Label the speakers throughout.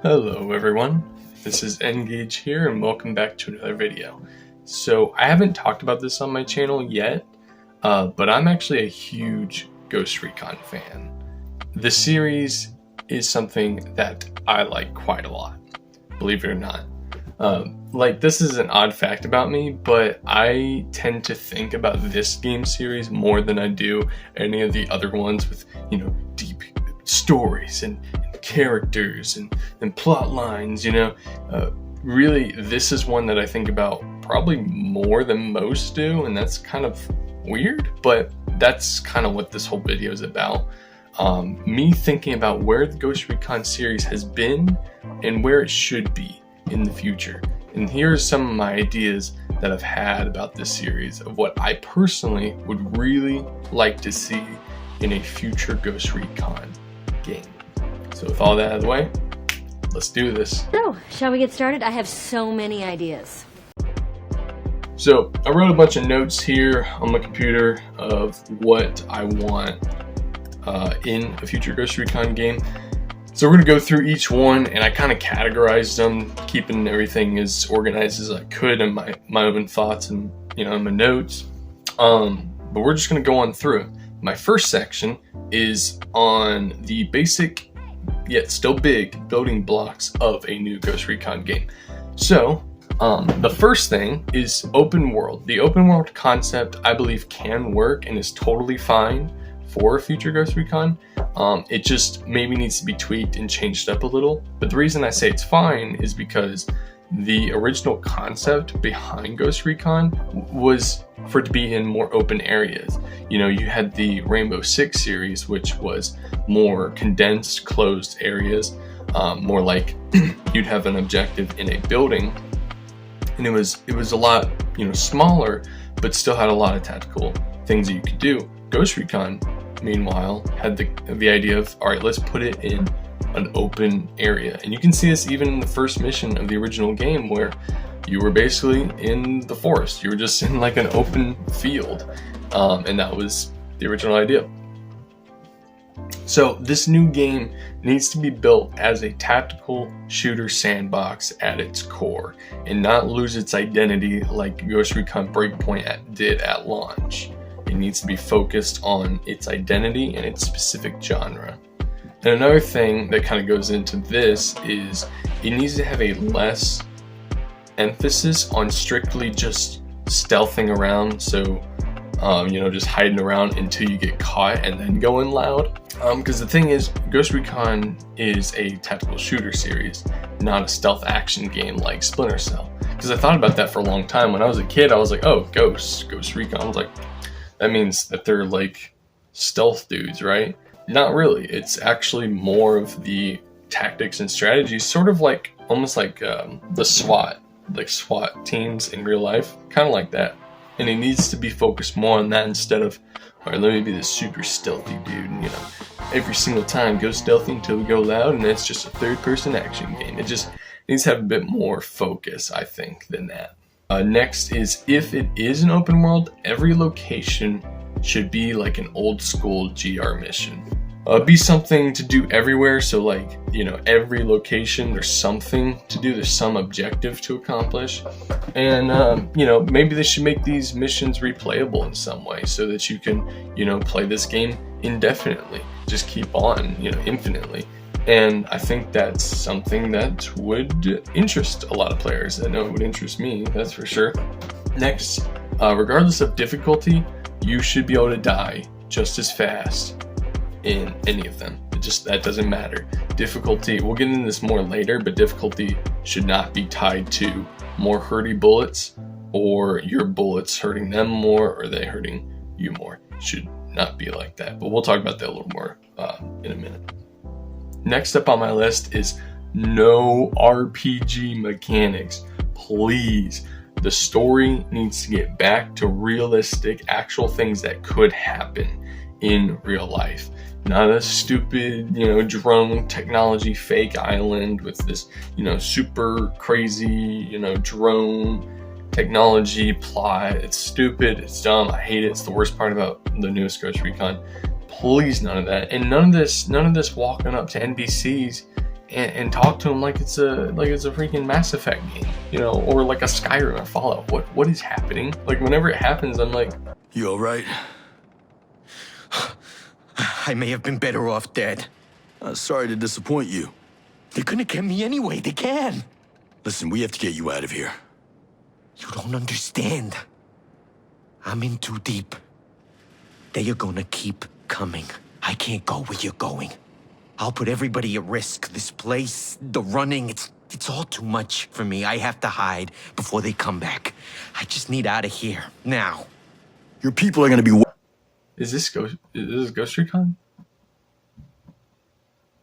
Speaker 1: Hello everyone, this is Engage here and welcome back to another video. So I haven't talked about this on my channel yet, but I'm actually a huge Ghost Recon fan. The series is something that I like quite a lot, believe it or not. This is an odd fact about me, but I tend to think about this game series more than I do any of the other ones with, deep stories and characters and plot lines, really this is one that I think about probably more than most do, and that's kind of weird, but that's kind of what this whole video is about. Me thinking about where the Ghost Recon series has been and where it should be in the future. And here's some of my ideas that I've had about this series of what I personally would really like to see in a future Ghost Recon game. So with all that out of the way, let's do this.
Speaker 2: So, shall we get started? I have so many ideas.
Speaker 1: So I wrote a bunch of notes here on my computer of what I want in a future Ghost Recon game. So we're going to go through each one, and I kind of categorized them, keeping everything as organized as I could in my own thoughts and in my notes. But we're just going to go on through it. My first section is on the basic, yet still big, building blocks of a new Ghost Recon game. So, the first thing is open world. The open world concept, I believe, can work and is totally fine for a future Ghost Recon. It just maybe needs to be tweaked and changed up a little. But the reason I say it's fine is because the original concept behind Ghost Recon was for it to be in more open areas. You had the Rainbow Six series, which was more condensed, closed areas, more like you'd have an objective in a building, and it was a lot smaller, but still had a lot of tactical things that you could do. Ghost Recon, meanwhile, had the idea of, all right, let's put it in an open area. And you can see this even in the first mission of the original game, where you were basically in the forest. You were just in like an open field, and that was the original idea. So this new game needs to be built as a tactical shooter sandbox at its core and not lose its identity like Ghost Recon Breakpoint did at launch. It needs to be focused on its identity and its specific genre. And another thing that kind of goes into this is it needs to have a less emphasis on strictly just stealthing around, so just hiding around until you get caught and then going loud. Because the thing is, Ghost Recon is a tactical shooter series, not a stealth action game like Splinter Cell. Because I thought about that for a long time. When I was a kid, I was like, oh, Ghost Recon. I was like, that means that they're like stealth dudes, right? Not really. It's actually more of the tactics and strategies, sort of like almost like the SWAT teams in real life, kind of like that. And it needs to be focused more on that instead of, all right, let me be this super stealthy dude, and every single time go stealthy until we go loud, and it's just a third-person action game. It just needs to have a bit more focus, I think, than that. Next is, if it is an open world, every location should be like an old school GR mission. Be something to do everywhere, so every location there's something to do, there's some objective to accomplish. And maybe they should make these missions replayable in some way so that you can play this game indefinitely, just keep on infinitely. And I think that's something that would interest a lot of players. I know it would interest me, that's for sure. Next, regardless of difficulty, you should be able to die just as fast in any of them. That doesn't matter. Difficulty, we'll get into this more later, but difficulty should not be tied to more hurty bullets or your bullets hurting them more or they hurting you more. It should not be like that, but we'll talk about that a little more in a minute. Next up on my list is no RPG mechanics. Please. The story needs to get back to realistic, actual things that could happen in real life. Not a stupid, drone technology fake island with this, super crazy, drone technology plot. It's stupid, it's dumb, I hate it. It's the worst part about the newest Ghost Recon. Please, none of that. And none of this walking up to NPCs and talk to him like it's a freaking Mass Effect game, you know, or like a Skyrim or Fallout. What is happening? Like, whenever it happens, I'm like,
Speaker 3: you all right?
Speaker 4: I may have been better off dead.
Speaker 3: Sorry to disappoint you.
Speaker 4: They're gonna get me anyway, they can.
Speaker 3: Listen, we have to get you out of here.
Speaker 4: You don't understand. I'm in too deep. They are gonna keep coming. I can't go where you're going. I'll put everybody at risk. This place, the running, it's all too much for me. I have to hide before they come back. I just need out of here, now.
Speaker 3: Your people are gonna be...
Speaker 1: Is this Ghost Recon?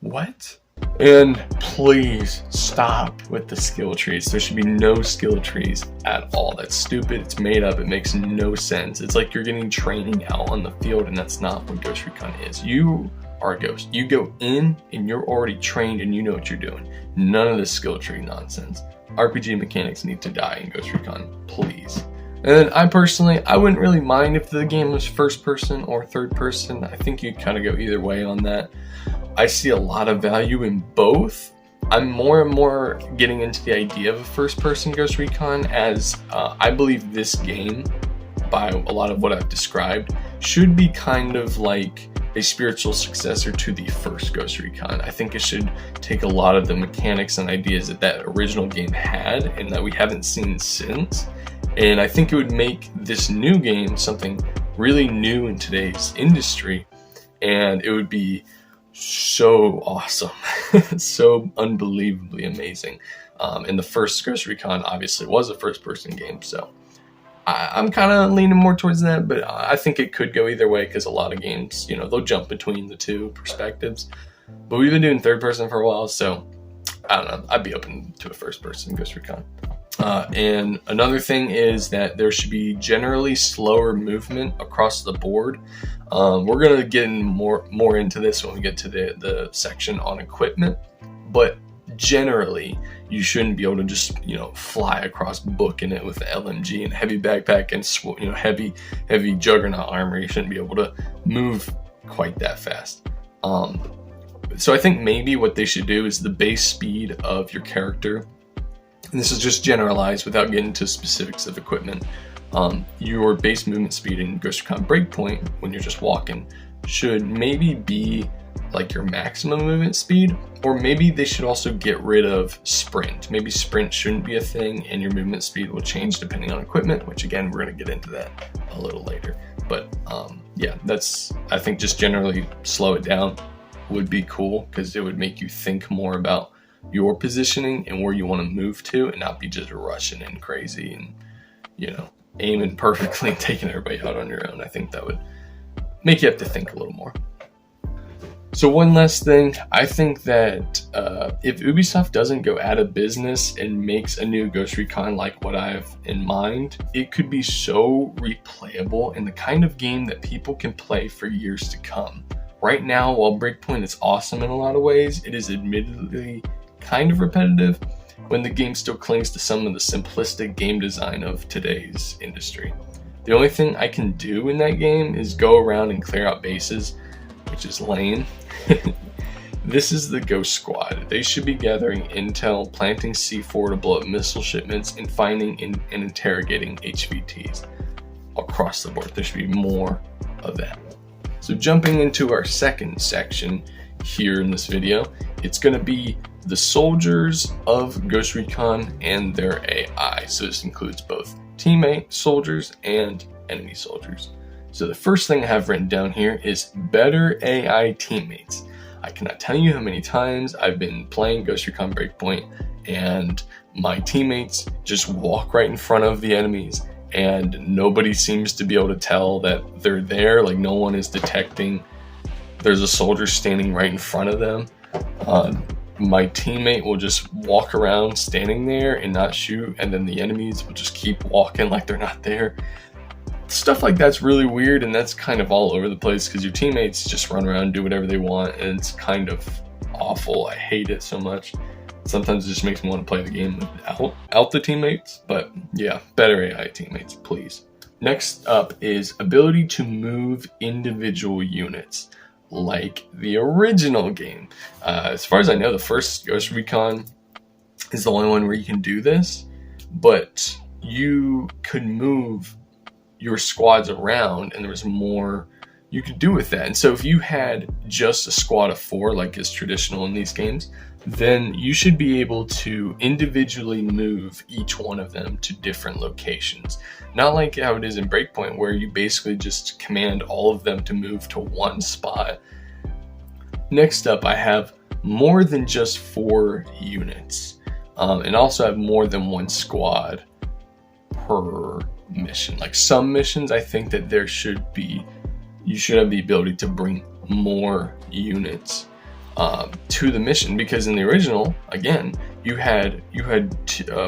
Speaker 1: What? And please stop with the skill trees. There should be no skill trees at all. That's stupid. It's made up. It makes no sense. It's like you're getting training out on the field, and that's not what Ghost Recon is. You are a ghost. You go in and you're already trained and you know what you're doing. None of this skill tree nonsense. RPG mechanics need to die in Ghost Recon, please. And then I wouldn't really mind if the game was first person or third person. I think you'd kind of go either way on that. I see a lot of value in both. I'm more and more getting into the idea of a first-person Ghost Recon, as I believe this game, by a lot of what I've described, should be kind of like a spiritual successor to the first Ghost Recon. I think it should take a lot of the mechanics and ideas that original game had and that we haven't seen since. And I think it would make this new game something really new in today's industry, and it would be so awesome. So unbelievably amazing. And the first Ghost Recon obviously was a first-person game, so I'm kind of leaning more towards that, but I think it could go either way, because a lot of games, you know, they'll jump between the two perspectives. But we've been doing third-person for a while, so I don't know. I'd be open to a first-person Ghost Recon. And another thing is that there should be generally slower movement across the board. We're going to get more into this when we get to the section on equipment, but generally you shouldn't be able to just, you know, fly across booking it with the LMG and heavy backpack and, you know, heavy juggernaut armor. You shouldn't be able to move quite that fast. So I think maybe what they should do is the base speed of your character, and this is just generalized without getting to specifics of equipment, your base movement speed in Ghost Recon Breakpoint, when you're just walking, should maybe be like your maximum movement speed, or maybe they should also get rid of sprint. Maybe sprint shouldn't be a thing, and your movement speed will change depending on equipment, which again, we're going to get into that a little later. But yeah, I think just generally slow it down would be cool, because it would make you think more about your positioning and where you want to move to, and not be just rushing in crazy and, you know, aiming perfectly and taking everybody out on your own. I think that would make you have to think a little more. So one last thing, I think that if Ubisoft doesn't go out of business and makes a new Ghost Recon like what I have in mind, it could be so replayable and the kind of game that people can play for years to come. Right now, while Breakpoint is awesome in a lot of ways, it is admittedly kind of repetitive when the game still clings to some of the simplistic game design of today's industry. The only thing I can do in that game is go around and clear out bases, which is lame. This is the Ghost Squad. They should be gathering intel, planting C4 to blow up missile shipments, and finding and interrogating HVTs across the board. There should be more of that. So jumping into our second section here in this video, it's going to be the soldiers of Ghost Recon and their AI. So this includes both teammate soldiers and enemy soldiers. So the first thing I have written down here is better AI teammates. I cannot tell you how many times I've been playing Ghost Recon Breakpoint and my teammates just walk right in front of the enemies and nobody seems to be able to tell that they're there. Like, no one is detecting there's a soldier standing right in front of them. My teammate will just walk around standing there and not shoot, and then the enemies will just keep walking like they're not there. Stuff like that's really weird, and that's kind of all over the place because your teammates just run around and do whatever they want, and it's kind of awful. I hate it so much. Sometimes it just makes me want to play the game without the teammates, but yeah, better AI teammates, please. Next up is ability to move individual units. like the original game. As far as I know, the first Ghost Recon is the only one where you can do this, but you could move your squads around and there was more you could do with that. And so if you had just a squad of 4, like is traditional in these games, then you should be able to individually move each one of them to different locations. Not like how it is in Breakpoint, where you basically just command all of them to move to one spot. Next up, I have more than just 4 units, and also have more than 1 squad per mission. Like some missions, I think that you should have the ability to bring more units to the mission, because in the original, again, you had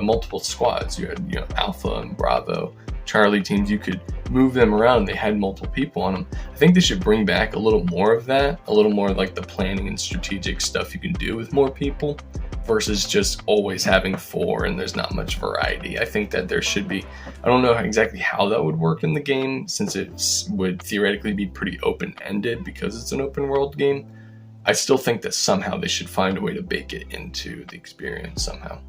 Speaker 1: multiple squads. You had Alpha and Bravo, Charlie teams. You could move them around. They had multiple people on them. I think they should bring back a little more of that, a little more like the planning and strategic stuff you can do with more people, versus just always having 4 and there's not much variety. I think that there should be, I don't know exactly how that would work in the game, since it would theoretically be pretty open-ended because it's an open world game. I still think that somehow they should find a way to bake it into the experience somehow.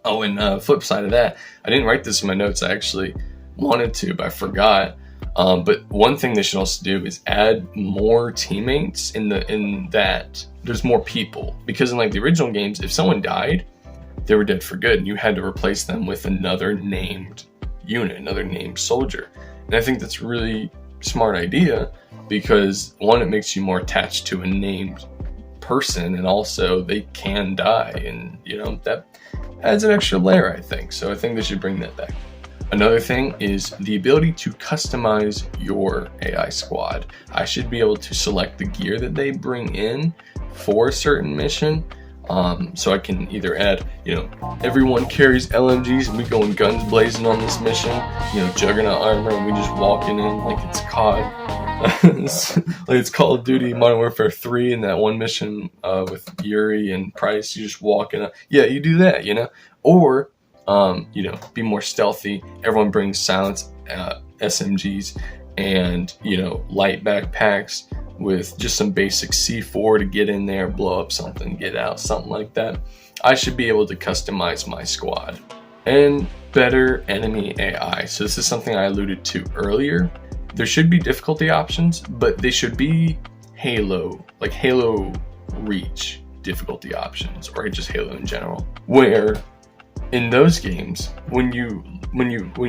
Speaker 1: Oh, and flip side of that, I didn't write this in my notes. I actually wanted to, but I forgot. But one thing they should also do is add more teammates in that there's more people, because in like the original games, if someone died, they were dead for good, and you had to replace them with another named unit, another named soldier. And I think that's a really smart idea, because one, it makes you more attached to a named person, and also they can die, and that adds an extra layer, I think. So I think they should bring that back. Another thing is the ability to customize your AI squad. I should be able to select the gear that they bring in for a certain mission. So I can either add, everyone carries LMGs and we going guns blazing on this mission, Juggernaut armor, and we just walking in like it's COD. Like it's Call of Duty Modern Warfare 3 in that one mission with Yuri and Price. You just walk in. Yeah, you do that, Or be more stealthy. Everyone brings silenced SMGs and light backpacks with just some basic C4 to get in there, blow up something, get out, something like that. I should be able to customize my squad. And better enemy AI. So this is something I alluded to earlier. There should be difficulty options, but they should be Halo Reach difficulty options, or just Halo in general, where in those games, when you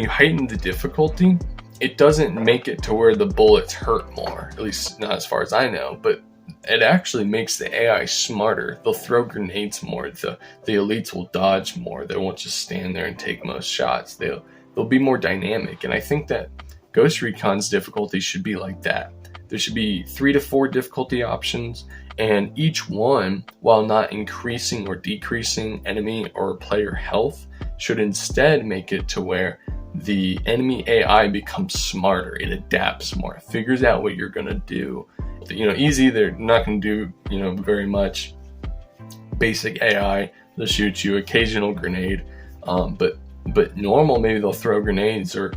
Speaker 1: heighten the difficulty, it doesn't make it to where the bullets hurt more, at least not as far as I know, but it actually makes the AI smarter. They'll throw grenades more, the elites will dodge more, they won't just stand there and take most shots, they'll be more dynamic. And I think that Ghost Recon's difficulty should be like that. There should be 3 to 4 difficulty options, and each one, while not increasing or decreasing enemy or player health, should instead make it to where the enemy AI becomes smarter. It adapts more, figures out what you're gonna do. Easy, they're not gonna do very much. Basic AI, they'll shoot you, occasional grenade, but normal, maybe they'll throw grenades, or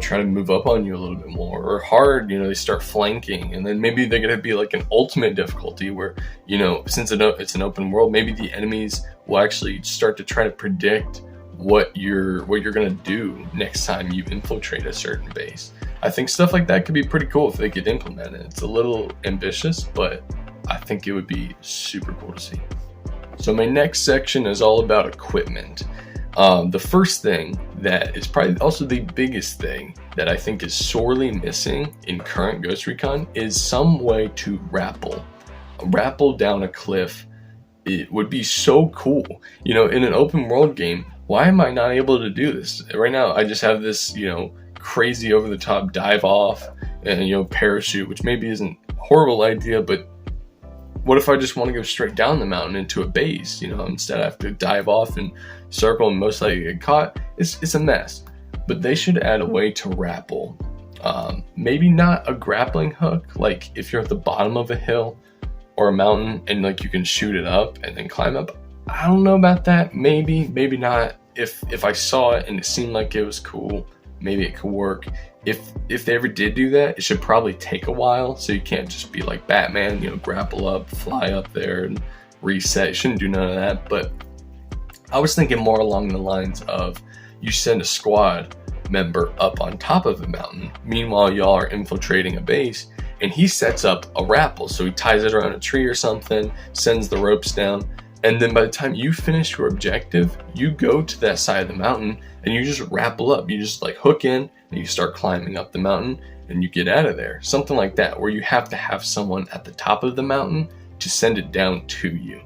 Speaker 1: try to move up on you a little bit more. Or hard, they start flanking, and then maybe they're gonna be like an ultimate difficulty where since it's an open world, maybe the enemies will actually start to try to predict what you're gonna do next time you infiltrate a certain base. I think stuff like that could be pretty cool if they could implement it. It's a little ambitious, but I think it would be super cool to see. So my next section is all about equipment. The first thing that is probably also the biggest thing that I think is sorely missing in current Ghost Recon is some way to rappel down a cliff. It would be so cool. In an open world game, why am I not able to do this? Right now, I just have this, crazy over the top dive off and, parachute, which maybe isn't a horrible idea, but what if I just want to go straight down the mountain into a base? Instead I have to dive off and circle and most likely get caught. It's a mess. But they should add a way to rappel. Maybe not a grappling hook, like if you're at the bottom of a hill or a mountain and like you can shoot it up and then climb up. I don't know about that. Maybe not. If I saw it and it seemed like it was cool, maybe it could work. if they ever did do that, it should probably take a while. So you can't just be like Batman, you know, grapple up, fly up there, and reset. You shouldn't do none of that. But I was thinking more along the lines of you send a squad member up on top of the mountain. Meanwhile, y'all are infiltrating a base, and he sets up a rappel. So he ties it around a tree or something, sends the ropes down, and then by the time you finish your objective, you go to that side of the mountain and you just rappel up. You just like hook in and you start climbing up the mountain and you get out of there. Something like that, where you have to have someone at the top of the mountain to send it down to you.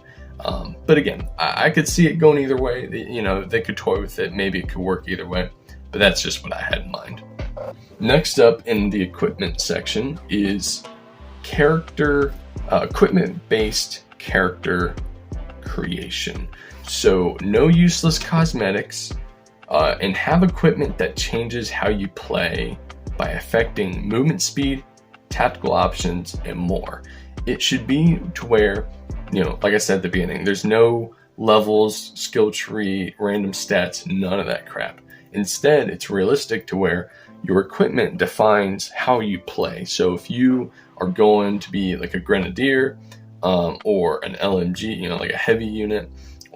Speaker 1: But again, I could see it going either way. You know, they could toy with it. Maybe it could work either way, but that's just what I had in mind. Next up in the equipment section is equipment-based character creation. So no useless cosmetics, and have equipment that changes how you play by affecting movement speed, tactical options, and more. It should be to where, you know, like I said at the beginning, there's no levels, skill tree, random stats, none of that crap. Instead, it's realistic to where your equipment defines how you play. So if you are going to be like a grenadier, or an LMG, you know, like a heavy unit,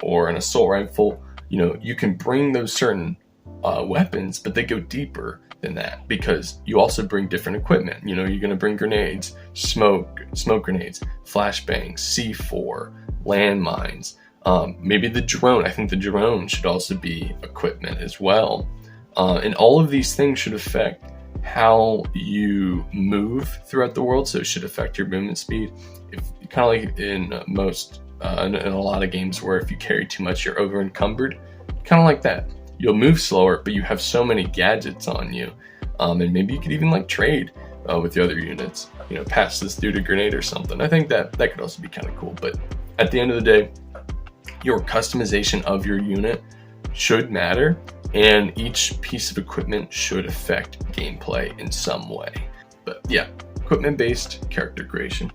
Speaker 1: or an assault rifle, you know, you can bring those certain weapons, but they go deeper than that because you also bring different equipment. You know, you're going to bring grenades, smoke grenades, flashbangs, C4, landmines, maybe the drone. I think the drone should also be equipment as well. And all of these things should affect how you move throughout the world. So it should affect your movement speed. If kind of like in in a lot of games where if you carry too much, you're over encumbered, kind of like that. You'll move slower, but you have so many gadgets on you. And maybe you could even like trade with the other units, you know, pass this dude a grenade or something. I think that could also be kind of cool. But at the end of the day, your customization of your unit should matter, and each piece of equipment should affect gameplay in some way. But yeah, equipment-based character creation.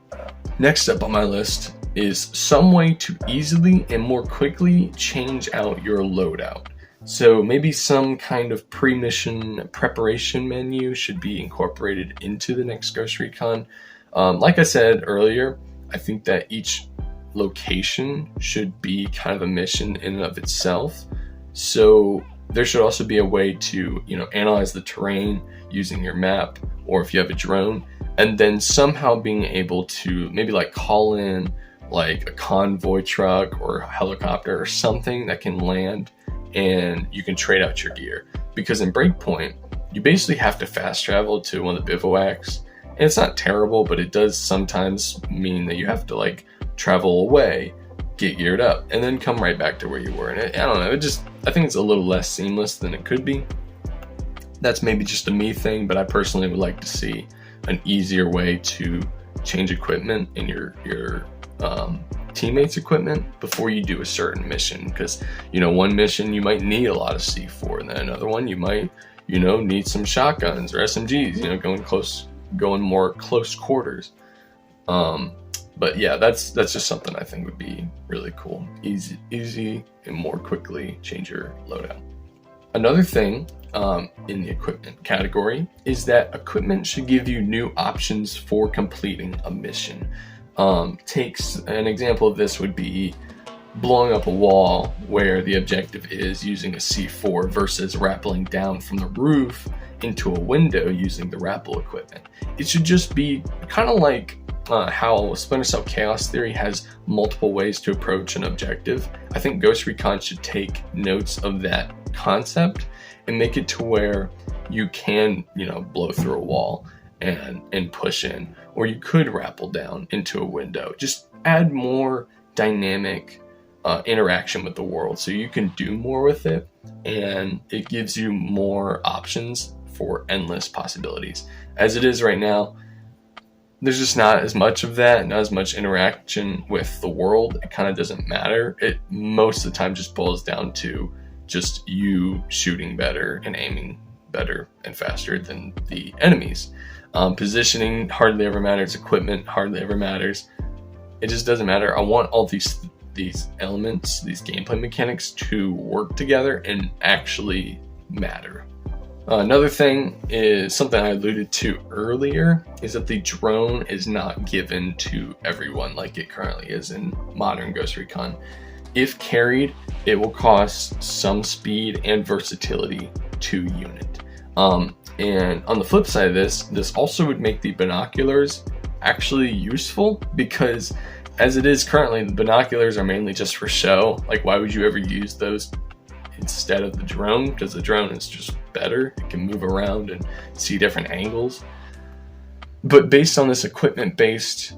Speaker 1: Next up on my list is some way to easily and more quickly change out your loadout. So maybe some kind of pre-mission preparation menu should be incorporated into the next Ghost Recon. Like I said earlier, I think that each location should be kind of a mission in and of itself. So there should also be a way to, you know, analyze the terrain using your map, or if you have a drone, and then somehow being able to maybe like call in like a convoy truck or a helicopter or something that can land, and you can trade out your gear. Because in Breakpoint, you basically have to fast travel to one of the bivouacs, and it's not terrible, but it does sometimes mean that you have to like travel away, get geared up, and then come right back to where you were. And I don't know, I think it's a little less seamless than it could be. That's maybe just a me thing, but I personally would like to see an easier way to change equipment in your teammates' equipment before you do a certain mission. Because, you know, one mission you might need a lot of C4, and then another one you might, you know, need some shotguns or SMGs, you know, going more close quarters. But yeah, that's just something I think would be really cool. Easy and more quickly change your loadout. Another thing in the equipment category is that equipment should give you new options for completing a mission. Takes an example of this would be blowing up a wall where the objective is using a C4 versus rappelling down from the roof into a window using the rappel equipment. It should just be kind of like how Splinter Cell Chaos Theory has multiple ways to approach an objective. I think Ghost Recon should take notes of that concept and make it to where you can, you know, blow through a wall and push in, or you could rappel down into a window. Just add more dynamic interaction with the world so you can do more with it, and it gives you more options for endless possibilities. As it is right now, there's just not as much of that, not as much interaction with the world. It kind of doesn't matter. It most of the time just boils down to just you shooting better and aiming better and faster than the enemies. Positioning hardly ever matters. Equipment hardly ever matters. It just doesn't matter. I want all these elements, these gameplay mechanics to work together and actually matter. Another thing is something I alluded to earlier, is that the drone is not given to everyone like it currently is in modern Ghost Recon. If carried, it will cost some speed and versatility to unit. And on the flip side of this also would make the binoculars actually useful, because as it is currently, the binoculars are mainly just for show. Like, why would you ever use those instead of the drone? Because the drone is just better. It can move around and see different angles. But based on this equipment-based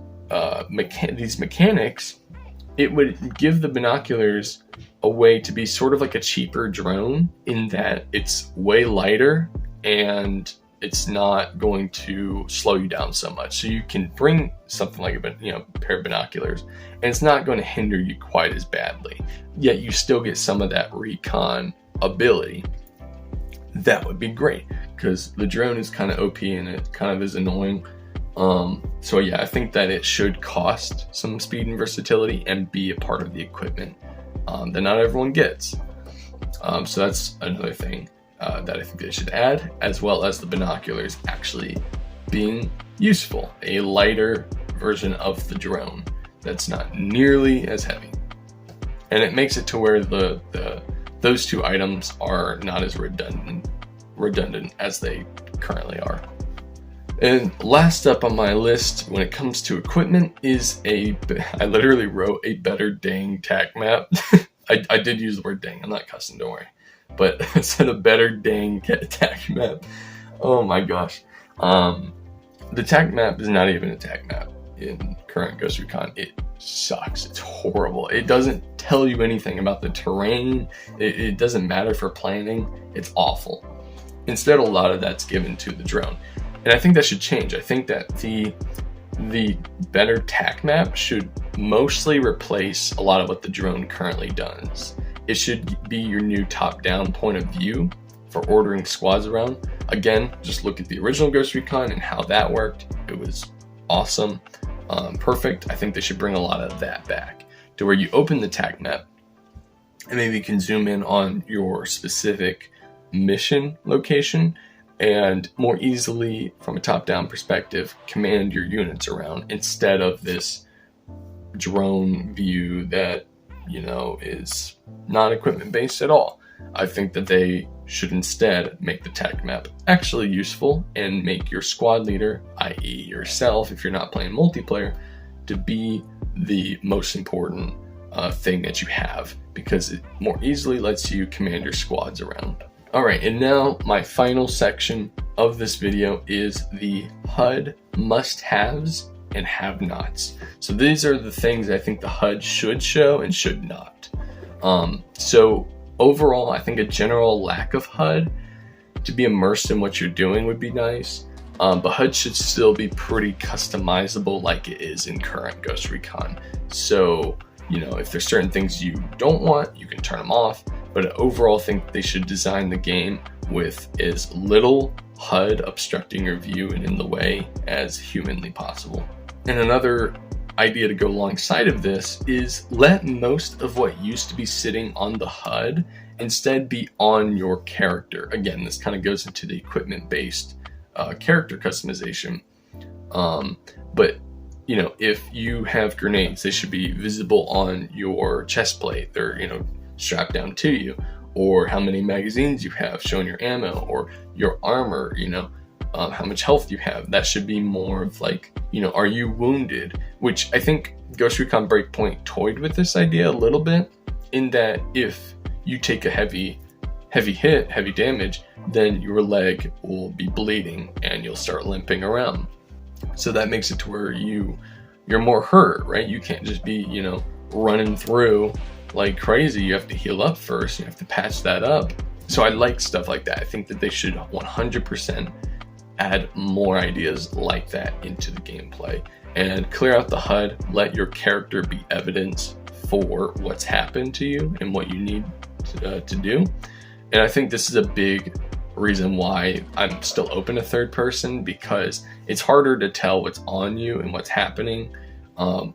Speaker 1: these mechanics, it would give the binoculars a way to be sort of like a cheaper drone, in that it's way lighter and it's not going to slow you down so much. So you can bring something like a pair of binoculars, and it's not going to hinder you quite as badly. Yet you still get some of that recon ability. That would be great, because the drone is kind of OP and it kind of is annoying. So yeah, I think that it should cost some speed and versatility and be a part of the equipment that not everyone gets. So that's another thing that I think they should add, as well as the binoculars actually being useful. A lighter version of the drone that's not nearly as heavy. And it makes it to where those two items are not as redundant as they currently are. And last up on my list when it comes to equipment is I literally wrote a better dang tac map. I did use the word dang, I'm not cussing, don't worry. But I said a better dang tac map. Oh my gosh. The tac map is not even a tac map in current Ghost Recon. It sucks. It's horrible. It doesn't tell you anything about the terrain. It doesn't matter for planning. It's awful. Instead, a lot of that's given to the drone. And I think that should change. I think that the better tac map should mostly replace a lot of what the drone currently does. It should be your new top-down point of view for ordering squads around. Again, just look at the original Ghost Recon and how that worked. It was awesome, perfect. I think they should bring a lot of that back, to where you open the tac map and maybe you can zoom in on your specific mission location and more easily, from a top-down perspective, command your units around, instead of this drone view that, is not equipment-based at all. I think that they should instead make the tac map actually useful and make your squad leader, i.e. yourself, if you're not playing multiplayer, to be the most important thing that you have, because it more easily lets you command your squads around. Alright, and now my final section of this video is the HUD must-haves and have-nots. So these are the things I think the HUD should show and should not. So overall, I think a general lack of HUD to be immersed in what you're doing would be nice. But HUD should still be pretty customizable like it is in current Ghost Recon. So, if there's certain things you don't want, you can turn them off. But I overall think they should design the game with as little HUD obstructing your view and in the way as humanly possible. And another idea to go alongside of this is let most of what used to be sitting on the HUD instead be on your character. Again, this kind of goes into the equipment-based character customization. But if you have grenades, they should be visible on your chest plate. They're, strapped down to you, or how many magazines you have, showing your ammo, or your armor, how much health you have. That should be more of like, are you wounded? Which I think Ghost Recon Breakpoint toyed with this idea a little bit, in that if you take a heavy hit, heavy damage, then your leg will be bleeding and you'll start limping around. So that makes it to where you're more hurt, right? You can't just be, running through like crazy. You have to heal up first. You have to patch that up. So I like stuff like that. I think that they should 100% add more ideas like that into the gameplay and clear out the HUD. Let your character be evidence for what's happened to you and what you need to do. And I think this is a big reason why I'm still open to third person, because it's harder to tell what's on you and what's happening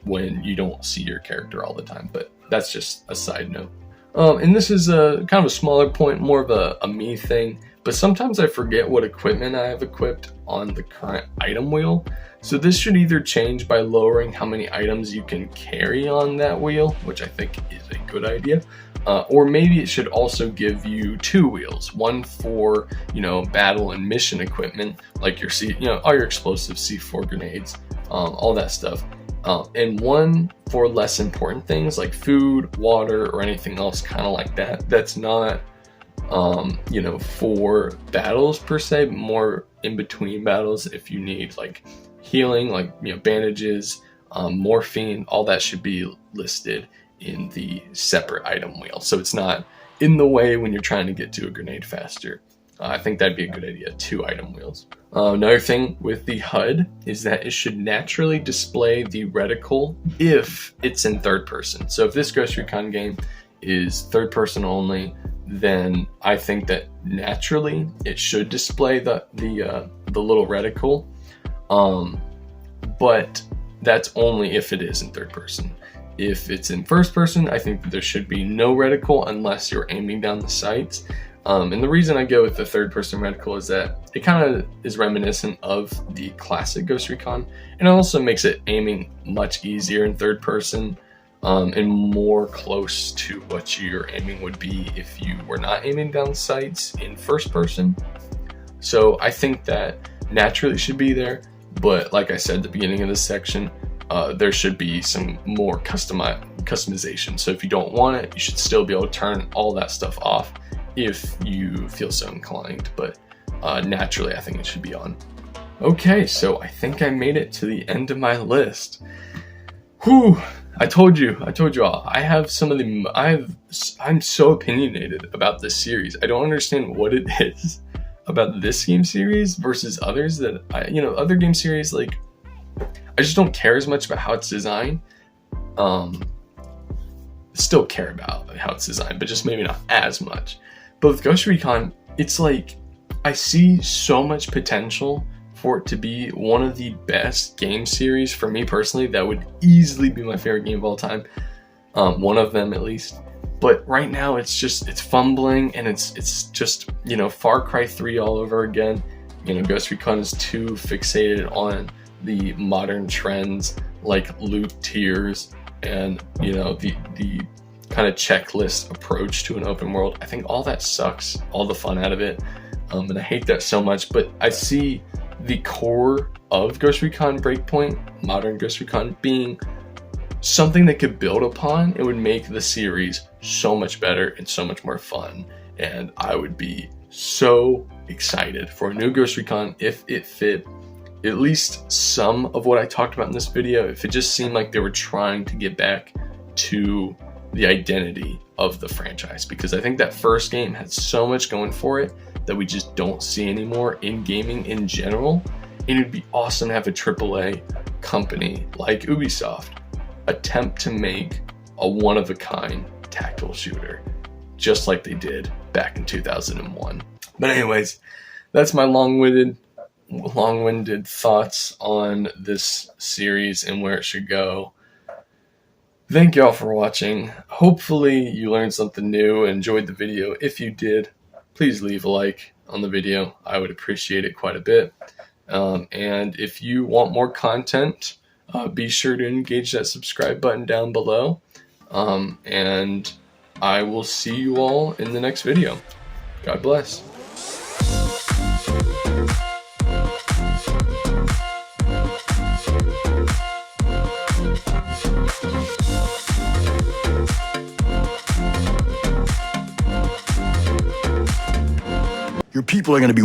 Speaker 1: when you don't see your character all the time. But that's just a side note. And this is a kind of a smaller point, more of a me thing, but but sometimes I forget what equipment I have equipped on the current item wheel. So this should either change by lowering how many items you can carry on that wheel, which I think is a good idea, or maybe it should also give you 2 wheels, one for, you know, battle and mission equipment, like your all your explosives, C4 grenades, all that stuff, and one for less important things like food, water, or anything else kind of like that. That's not, you know, for battles per se, but more in between battles. If you need like healing, like, you know, bandages, morphine, all that should be listed in the separate item wheel, so it's not in the way when you're trying to get to a grenade faster. I think that'd be a good idea, 2 item wheels. Another thing with the HUD is that it should naturally display the reticle if it's in third person. So if this Ghost Recon game is third person only, then I think that naturally it should display the little reticle. But that's only if it is in third person. If it's in first person, I think that there should be no reticle unless you're aiming down the sights. And the reason I go with the third person reticle is that it kind of is reminiscent of the classic Ghost Recon, and it also makes it aiming much easier in third person, and more close to what your aiming would be if you were not aiming down sights in first person. So I think that naturally it should be there, but like I said at the beginning of this section, there should be some more customization. So if you don't want it, you should still be able to turn all that stuff off if you feel so inclined, but naturally I think it should be on. Okay, so I think I made it to the end of my list. Whew, I told you all, I have some of the, I'm so opinionated about this series. I don't understand what it is about this game series versus others that other game series, like, I just don't care as much about how it's designed. Still care about how it's designed, but just maybe not as much. But with Ghost Recon, it's like, I see so much potential for it to be one of the best game series for me personally. That would easily be my favorite game of all time. One of them at least. But right now it's fumbling, and it's just, you know, Far Cry 3 all over again. You know, Ghost Recon is too fixated on the modern trends like loot tiers and, you know, the kind of checklist approach to an open world. I think all that sucks all the fun out of it, and I hate that so much. But I see the core of Ghost Recon Breakpoint, modern Ghost Recon, being something that could build upon. It would make the series so much better and so much more fun, and I would be so excited for a new Ghost Recon if it fit at least some of what I talked about in this video. If it just seemed like they were trying to get back to the identity of the franchise, because I think that first game had so much going for it that we just don't see anymore in gaming in general. And it'd be awesome to have a AAA company like Ubisoft attempt to make a one-of-a-kind tactical shooter, just like they did back in 2001. But anyways, that's my long-winded thoughts on this series and where it should go. Thank y'all for watching. Hopefully you learned something new and enjoyed the video. If you did, please leave a like on the video. I would appreciate it quite a bit. And if you want more content, be sure to engage that subscribe button down below. And I will see you all in the next video. God bless.
Speaker 3: Your people are gonna be